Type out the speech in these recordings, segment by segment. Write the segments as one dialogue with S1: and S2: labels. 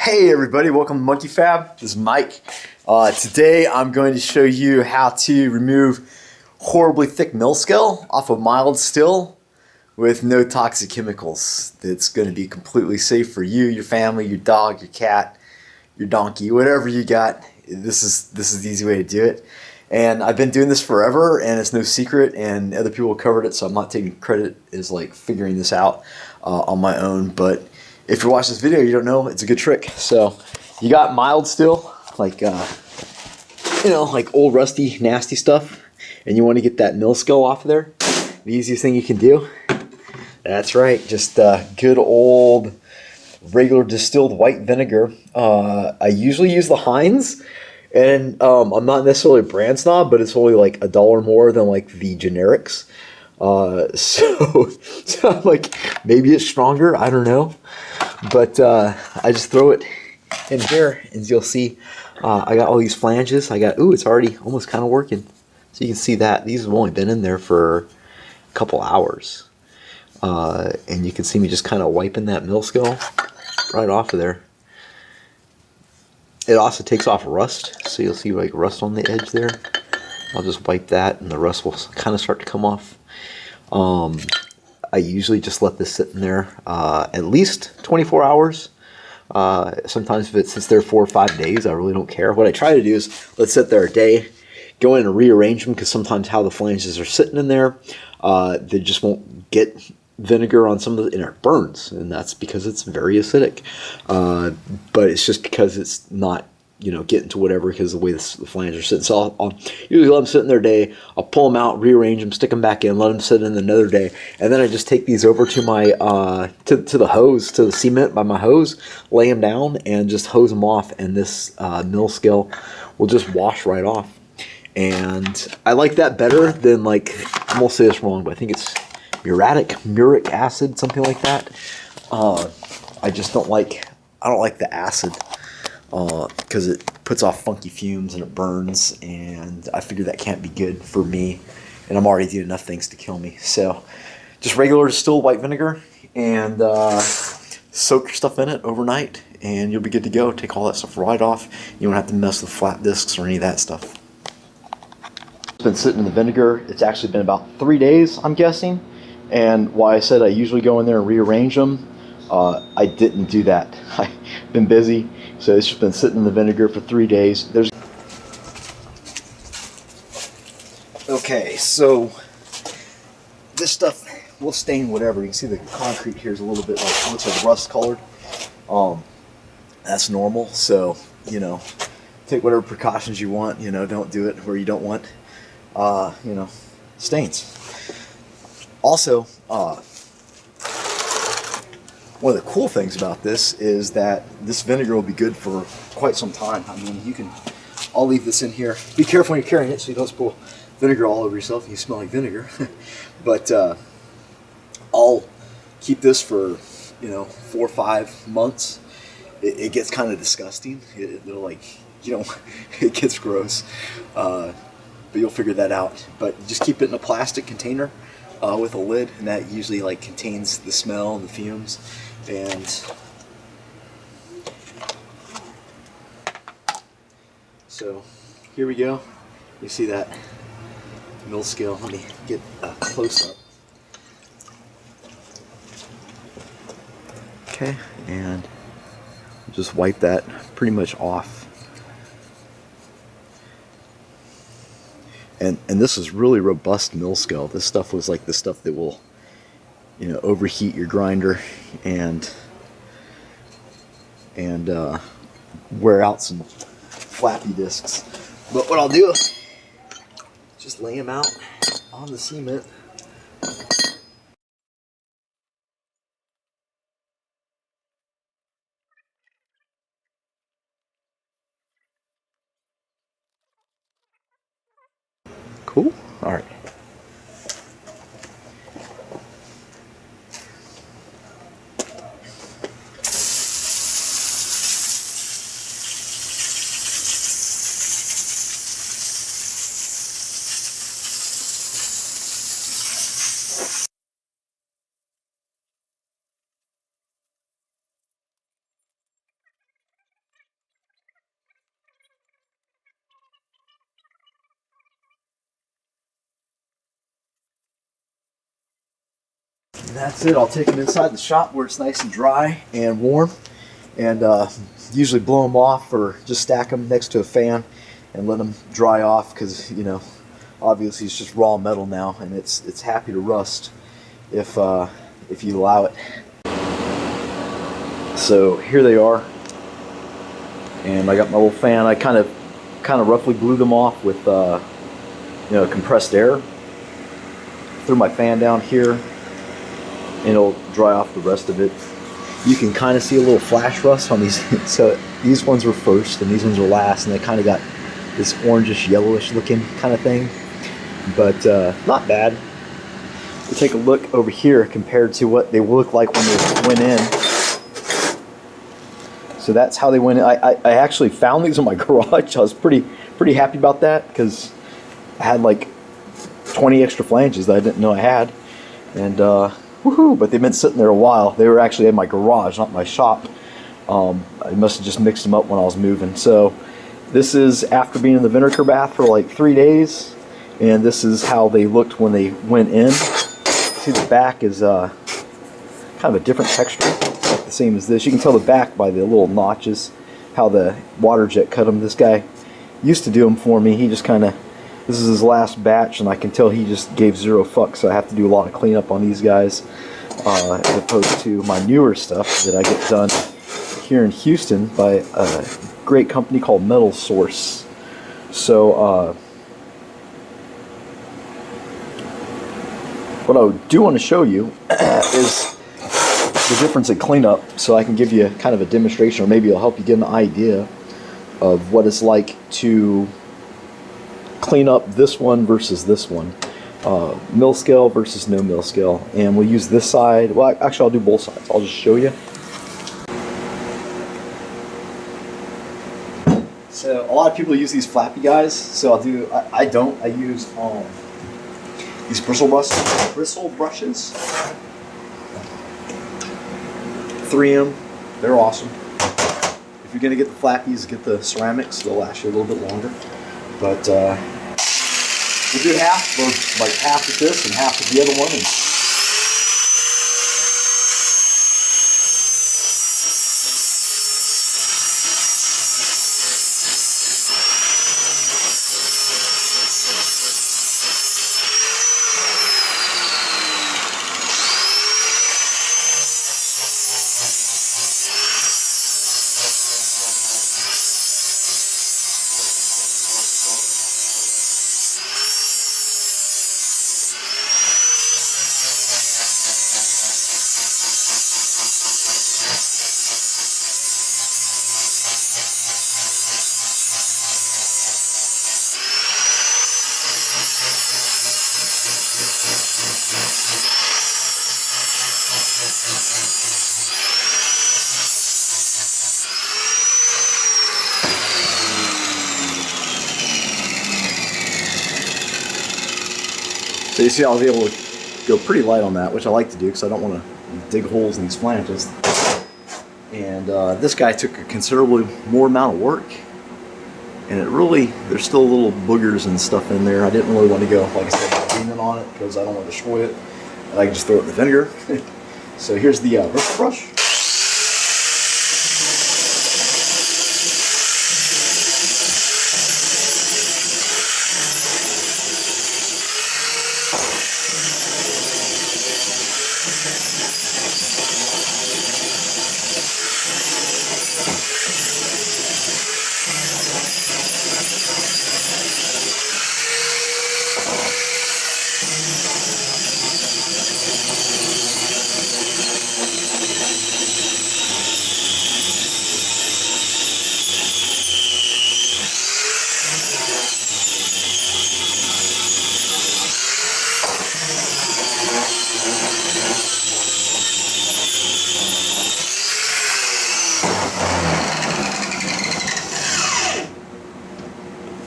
S1: Hey everybody, welcome to Monkey Fab. This is Mike. Today I'm going to show you how to remove horribly thick mill scale off of mild still with no toxic chemicals. It's going to be completely safe for you, your family, your dog, your cat, your donkey, whatever you got. This is the easy way to do it. And I've been doing this forever, and it's no secret, and other people have covered it, so I'm not taking credit as like figuring this out on my own. But if you watch this video, you don't know, it's a good trick. So you got mild still, like like old rusty nasty stuff, and you want to get that mill scale off of there. The easiest thing you can do, that's right, just good old regular distilled white vinegar. I usually use the Heinz, and I'm not necessarily a brand snob, but it's only like $1 more than like the generics. So I'm like, maybe it's stronger, I don't know. But I just throw it in here, and you'll see I got all these flanges. It's already almost kind of working. So you can see that these have only been in there for a couple hours. And you can see me just kind of wiping that mill scale right off of there. It also takes off rust, so you'll see like rust on the edge there. I'll just wipe that, and the rust will kind of start to come off. I usually just let this sit in there at least 24 hours. Sometimes if it sits there 4 or 5 days, I really don't care. What I try to do is let it sit there a day, go in and rearrange them, because sometimes how the flanges are sitting in there, they just won't get vinegar on some of and it burns, and that's because it's very acidic. But it's just because it's not getting to whatever, because of the way the flanges are sitting. So I'll usually let them sit in their day. I'll pull them out, rearrange them, stick them back in, let them sit in another day, and then I just take these over to my to the hose, to the cement by my hose, lay them down, and just hose them off, and this mill scale will just wash right off. And I like that better than, like, I'm gonna say this wrong, but I think it's muric acid, something like that. I just don't like the acid. Because it puts off funky fumes and it burns, and I figure that can't be good for me, and I'm already doing enough things to kill me. So just regular distilled white vinegar, and soak your stuff in it overnight, and you'll be good to go. Take all that stuff right off. You don't have to mess with flat discs or any of that stuff. It's been sitting in the vinegar. It's actually been about 3 days, I'm guessing. And why I said I usually go in there and rearrange them, I didn't do that. I've been busy, so it's just been sitting in the vinegar for 3 days. Okay, so this stuff will stain whatever. You can see the concrete here is a little bit like, looks like rust colored. That's normal. So take whatever precautions you want. Don't do it where you don't want stains. Also, one of the cool things about this is that this vinegar will be good for quite some time. I mean, I'll leave this in here. Be careful when you're carrying it so you don't spill vinegar all over yourself and you smell like vinegar. But I'll keep this for 4 or 5 months. It gets kind of disgusting. It'll like, it gets gross. But you'll figure that out. But just keep it in a plastic container with a lid, and that usually like contains the smell and the fumes. And so here we go. You see that mill scale. Let me get a close up. Okay, and just wipe that pretty much off. And this is really robust mill scale. This stuff was like the stuff that will overheat your grinder and wear out some flappy discs. But what I'll do is just lay them out on the cement. Cool. All right. And that's it. I'll take them inside the shop where it's nice and dry and warm, and usually blow them off or just stack them next to a fan and let them dry off, because you know, obviously it's just raw metal now, and it's happy to rust if you allow it. So here they are, and I got my little fan. I kind of roughly blew them off with you know, compressed air. Threw my fan down here, and it'll dry off the rest of it. You can kind of see a little flash rust on these. So these ones were first, and these ones were last, and they kind of got this orangish, yellowish looking kind of thing, but not bad. We'll take a look over here compared to what they look like when they went in. So that's how they went in. I actually found these in my garage. I was pretty happy about that, because I had like 20 extra flanges that I didn't know I had, and woohoo! But they've been sitting there a while. They were actually in my garage, not my shop. I must have just mixed them up when I was moving. So this is after being in the vinegar bath for like 3 days, and this is how they looked when they went in. See, the back is kind of a different texture, like the same as this. You can tell the back by the little notches, how the water jet cut them. This guy used to do them for me. He just kind of, this is his last batch, and I can tell he just gave 0 fucks, so I have to do a lot of cleanup on these guys, as opposed to my newer stuff that I get done here in Houston by a great company called Metal Source. So what I do want to show you is the difference in cleanup, so I can give you kind of a demonstration, or maybe it'll help you get an idea of what it's like to clean up this one versus this one. Mill scale versus no mill scale. And we'll use this side. Well, actually I'll do both sides. I'll just show you. So a lot of people use these flappy guys. So I don't. I use these bristle brushes. 3M. They're awesome. If you're gonna get the flappies, get the ceramics. They'll last you a little bit longer. But we'll do half, or like half of this and half of the other one. And so you see, I'll be able to go pretty light on that, which I like to do because I don't want to dig holes in these flanges. And this guy took a considerably more amount of work, and it really, there's still little boogers and stuff in there. I didn't really want to go, like I said, cleaning on it because I don't want to destroy it. And I can just throw it in the vinegar. So here's the bristle brush.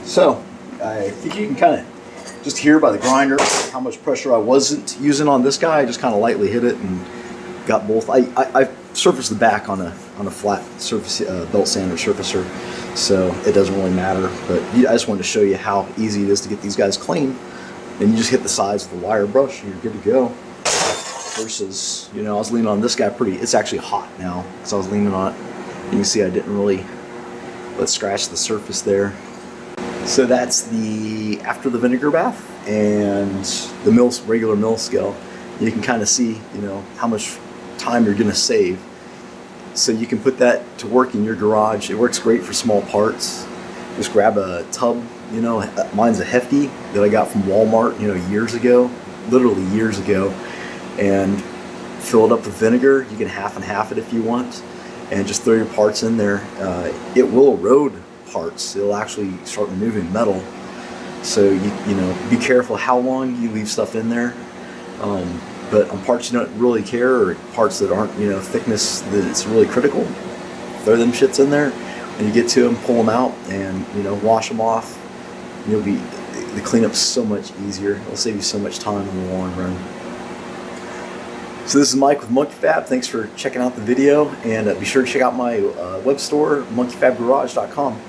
S1: So I think you can kind of just hear by the grinder how much pressure I wasn't using on this guy. I just kind of lightly hit it and got both. I surfaced the back on a flat surface belt sander surfacer, so it doesn't really matter. But I just wanted to show you how easy it is to get these guys clean. And you just hit the sides with the wire brush and you're good to go. versus, you know, I was leaning on this guy pretty. It's actually hot now because I was leaning on it. You can see I didn't really let's scratch the surface there. So that's the after the vinegar bath and the regular mill scale. You can kind of see, you know, how much time you're going to save. So you can put that to work in your garage. It works great for small parts. Just grab a tub, you know, mine's a Hefty that I got from Walmart, you know, years ago, literally years ago, and fill it up with vinegar. You can half and half it if you want, and just throw your parts in there. It will erode parts. It'll actually start removing metal. So you know, be careful how long you leave stuff in there. But on parts you don't really care, or parts that aren't, you know, thickness that's really critical, throw them shits in there. When you get to them, pull them out, and, you know, wash them off. You'll be, the cleanup's so much easier. It'll save you so much time in the long run. So this is Mike with Monkey Fab. Thanks for checking out the video, and be sure to check out my web store, monkeyfabgarage.com.